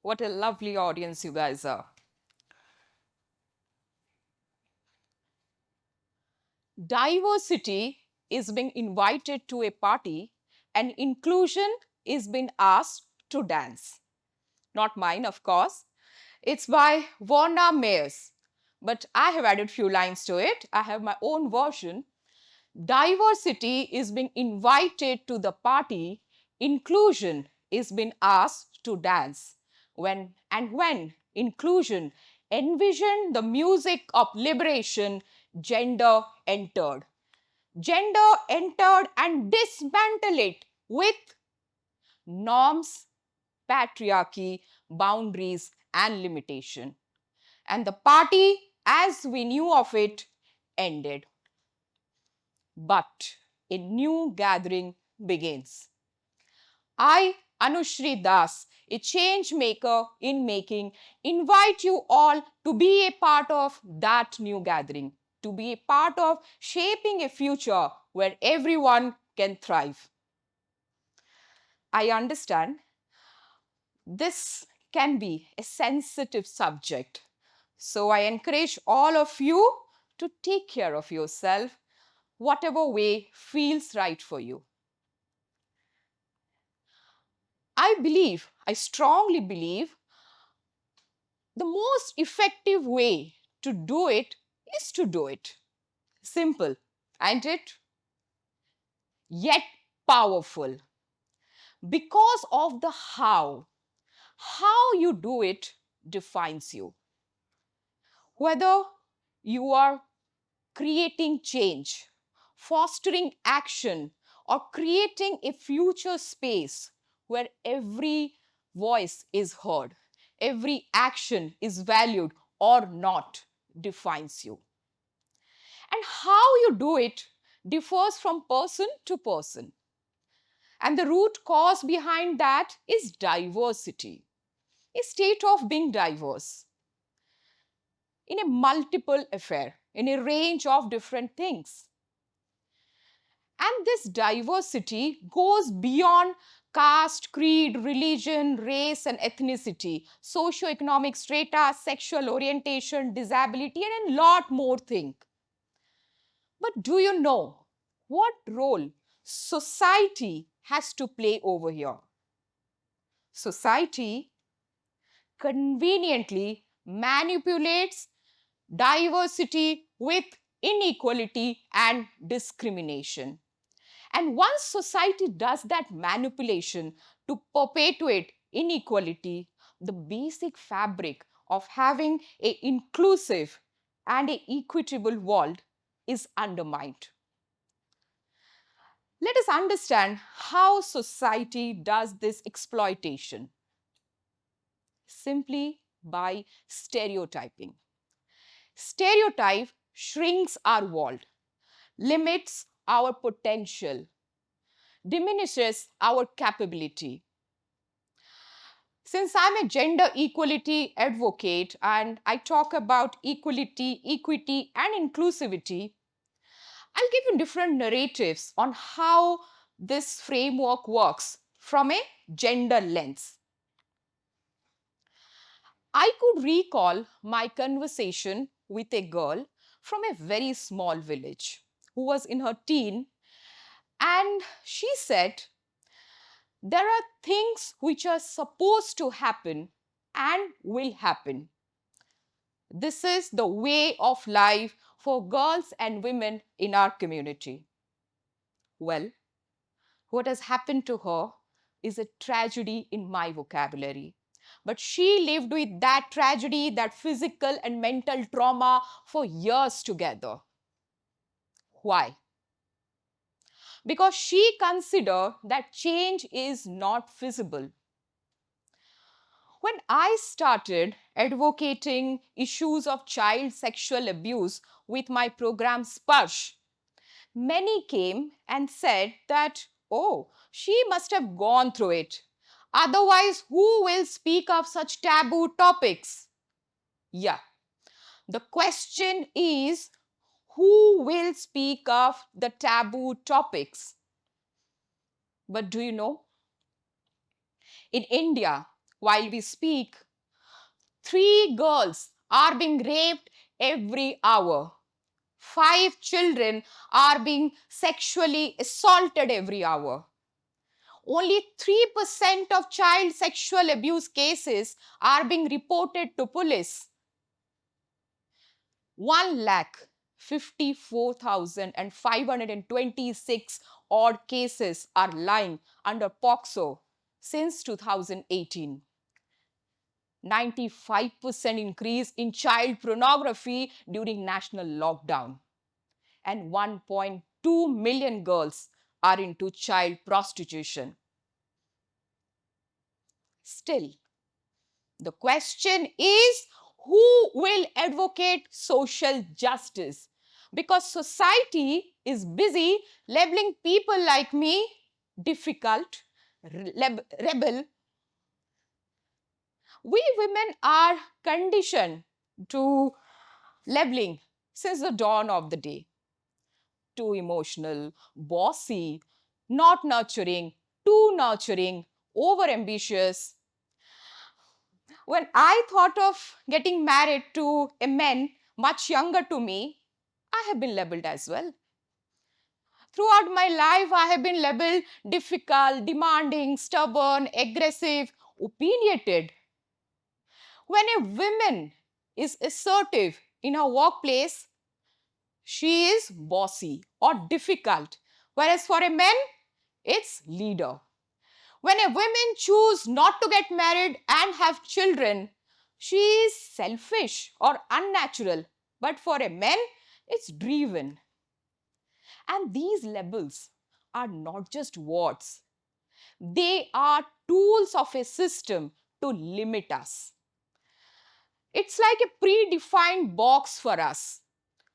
What a lovely audience you guys are. Diversity is being invited to a party and inclusion is being asked to dance. Not mine, of course. It's by Wanda Mayers. But I have added few lines to it. I have my own version. Diversity is being invited to the party. Inclusion is being asked to dance. When inclusion envisioned the music of liberation, gender entered. Gender entered and dismantled it with norms, patriarchy, boundaries, and limitation. And the party, as we knew of it, ended. But a new gathering begins. I, Anushree Das, a change maker in making, invite you all to be a part of that new gathering, to be a part of shaping a future where everyone can thrive. I understand this can be a sensitive subject. So I encourage all of you to take care of yourself, whatever way feels right for you. I strongly believe, the most effective way to do it is to do it. Simple, ain't it? Yet powerful. Because of the how. How you do it defines you. Whether you are creating change, fostering action, or creating a future space where every voice is heard, every action is valued or not, defines you. And how you do it differs from person to person. And the root cause behind that is diversity, a state of being diverse in a multiple affair, in a range of different things. And this diversity goes beyond caste, creed, religion, race, and ethnicity, socioeconomic strata, sexual orientation, disability, and a lot more things. But do you know what role society has to play over here? Society conveniently manipulates diversity with inequality and discrimination. And once society does that manipulation to perpetuate inequality, the basic fabric of having an inclusive and an equitable world is undermined. Let us understand how society does this exploitation. Simply by stereotyping. Stereotype shrinks our world, limits our potential, diminishes our capability. Since I'm a gender equality advocate and I talk about equality, equity, and inclusivity, I'll give you different narratives on how this framework works from a gender lens. I could recall my conversation with a girl from a very small village who was in her teen, and she said, there are things which are supposed to happen and will happen. This is the way of life for girls and women in our community. Well, what has happened to her is a tragedy in my vocabulary. But she lived with that tragedy, that physical and mental trauma for years together. Why? Because she considered that change is not feasible. When I started advocating issues of child sexual abuse with my program Sparsh, many came and said that, oh, she must have gone through it. Otherwise, who will speak of such taboo topics? Yeah. The question is, Who will speak of the taboo topics? But do you know? In India, while we speak, 3 girls are being raped every hour. 5 children are being sexually assaulted every hour. Only 3% of child sexual abuse cases are being reported to police. 1,54,526 odd cases are lying under POCSO since 2018. 95% increase in child pornography during national lockdown. And 1.2 million girls are into child prostitution. Still, the question is, who will advocate social justice? Because society is busy labeling people like me difficult, rebel. We women are conditioned to labeling since the dawn of the day. Too emotional, bossy, not nurturing, too nurturing, over ambitious. When I thought of getting married to a man much younger to me, I have been labeled as well. Throughout my life, I have been labeled difficult, demanding, stubborn, aggressive, opinionated. When a woman is assertive in her workplace, she is bossy or difficult. Whereas for a man, it's leader. When a woman chooses not to get married and have children, she is selfish or unnatural. But for a man, it's driven. And these labels are not just words. They are tools of a system to limit us. It's like a predefined box for us.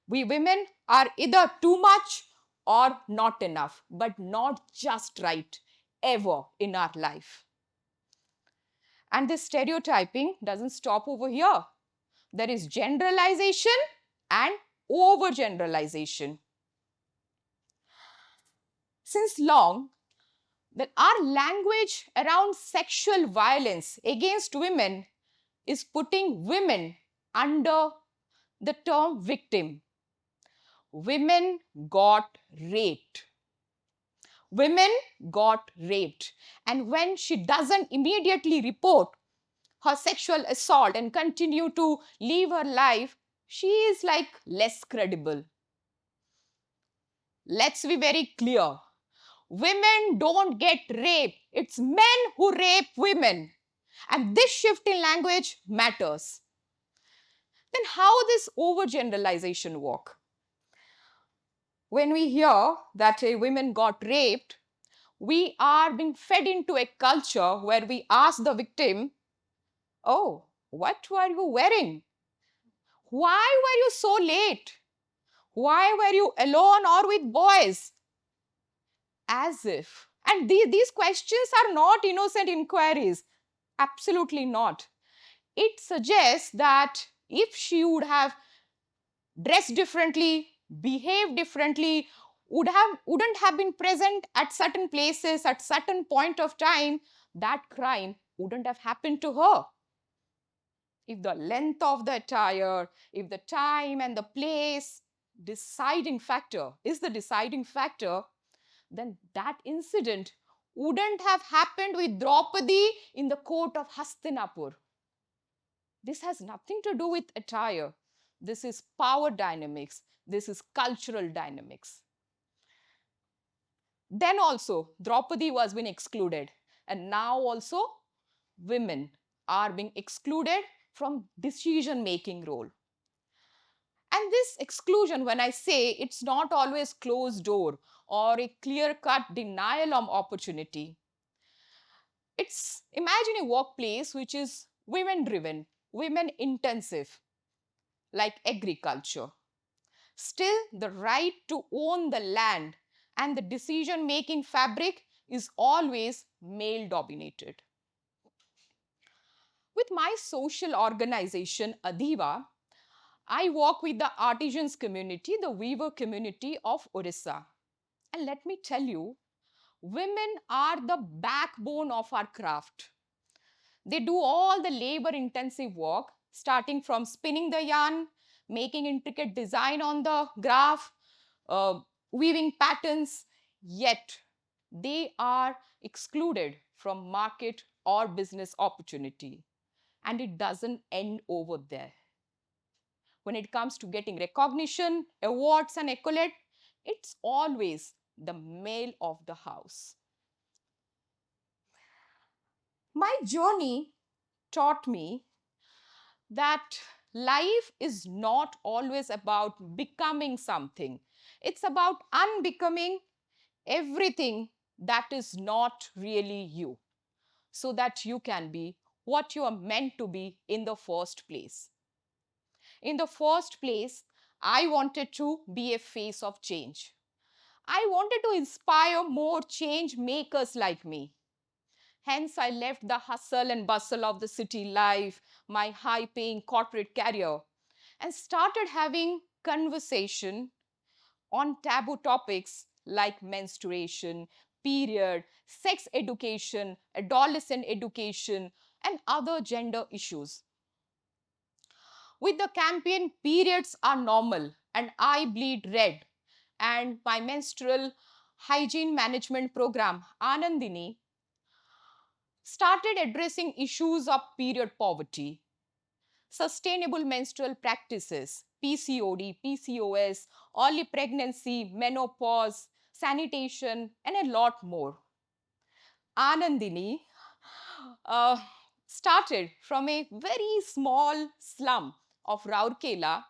We women are either too much or not enough, but not just right ever in our life. And this stereotyping doesn't stop over here. There is generalization and overgeneralization. Since long, that our language around sexual violence against women is putting women under the term victim. Women got raped. Women got raped. And when she doesn't immediately report her sexual assault and continue to live her life, she is like less credible. Let's be very clear. Women don't get raped. It's men who rape women. And this shift in language matters. Then how this overgeneralization work? When we hear that a woman got raped, we are being fed into a culture where we ask the victim, oh, what were you wearing? Why were you so late? Why were you alone or with boys? As if. And these questions are not innocent inquiries. Absolutely not. It suggests that if she would have dressed differently, behaved differently, wouldn't have been present at certain places at certain point of time, that crime wouldn't have happened to her. If the length of the attire, if the time and the place deciding factor is the deciding factor, then that incident wouldn't have happened with Draupadi in the court of Hastinapur. This has nothing to do with attire. This is power dynamics. This is cultural dynamics. Then also, Draupadi was being excluded. And now also, women are being excluded from decision-making role. And this exclusion, when I say, it's not always closed door or a clear-cut denial of opportunity. It's, imagine a workplace which is women-driven, women-intensive, like agriculture. Still, the right to own the land and the decision-making fabric is always male-dominated. With my social organization, Adiva, I work with the artisans community, the weaver community of Odisha. And let me tell you, women are the backbone of our craft. They do all the labor intensive work, starting from spinning the yarn, making intricate design on the graph, uh, weaving patterns, yet they are excluded from market or business opportunity. And it doesn't end over there. When it comes to getting recognition, awards, and accolade, it's always the male of the house. My journey taught me that life is not always about becoming something. It's about unbecoming everything that is not really you, so that you can be what you are meant to be in the first place. In the first place, I wanted to be a face of change. I wanted to inspire more change makers like me. Hence, I left the hustle and bustle of the city life, my high paying corporate career, and started having conversation on taboo topics like menstruation, period, sex education, adolescent education, and other gender issues. With the campaign, periods are normal and I bleed red, and my menstrual hygiene management program, Anandini, started addressing issues of period poverty, sustainable menstrual practices, PCOD, PCOS, early pregnancy, menopause, sanitation, and a lot more. Anandini uh, started from a very small slum of Rourkela,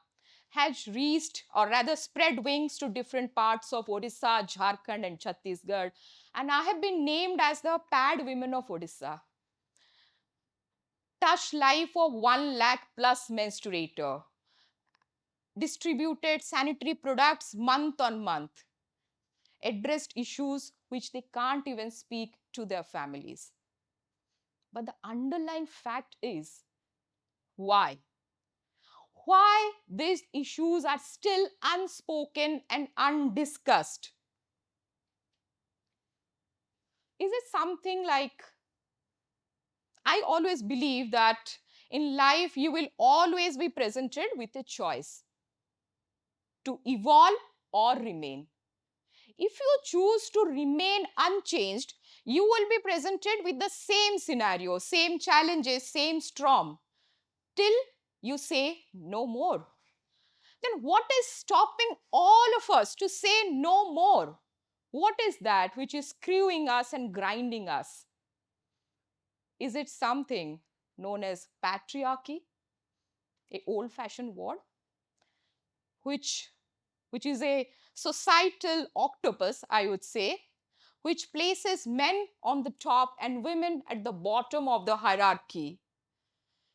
has reached or rather spread wings to different parts of Odisha, Jharkhand, and Chhattisgarh. And I have been named as the Pad Women of Odisha. Touched life of 1 lakh plus menstruator, distributed sanitary products month on month, addressed issues which they can't even speak to their families. But the underlying fact is why? Why these issues are still unspoken and undiscussed? Is it something like, I always believe that in life you will always be presented with a choice to evolve or remain. If you choose to remain unchanged, you will be presented with the same scenario, same challenges, same storm, till you say no more. Then what is stopping all of us to say no more? What is that which is screwing us and grinding us? Is it something known as patriarchy, a old-fashioned word, which is a societal octopus, I would say, which places men on the top and women at the bottom of the hierarchy.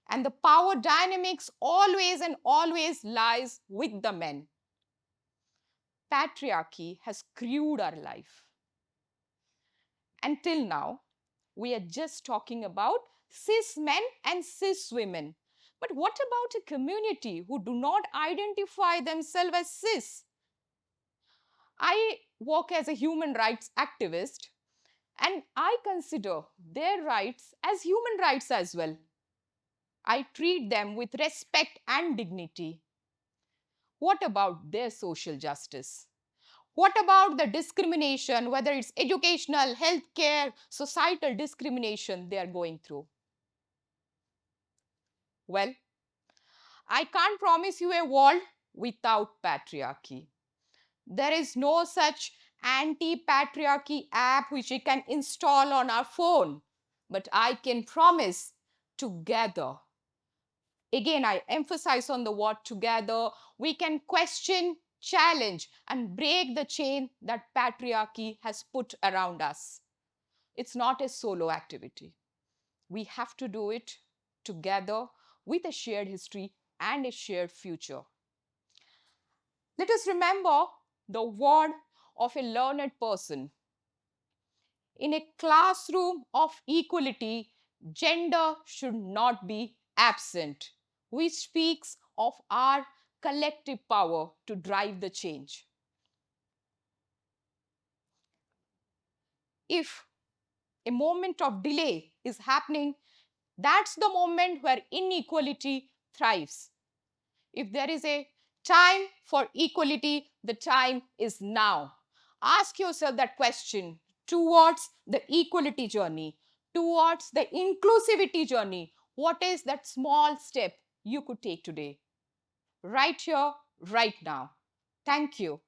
And the power dynamics always and always lies with the men. Patriarchy has screwed our life. Until now, we are just talking about cis men and cis women. But what about a community who do not identify themselves as cis? I work as a human rights activist, and I consider their rights as human rights as well. I treat them with respect and dignity. What about their social justice? What about the discrimination, whether it's educational, healthcare, societal discrimination they are going through? Well, I can't promise you a world without patriarchy. There is no such anti-patriarchy app which we can install on our phone, but I can promise together. Again, I emphasize on the word together. We can question, challenge, and break the chain that patriarchy has put around us. It's not a solo activity. We have to do it together with a shared history and a shared future. Let us remember the word of a learned person. In a classroom of equality, gender should not be absent, which speaks of our collective power to drive the change. If a moment of delay is happening, that's the moment where inequality thrives. If there is a time for equality, the time is now. Ask yourself that question towards the equality journey, towards the inclusivity journey. What is that small step you could take today? Right here, right now. Thank you.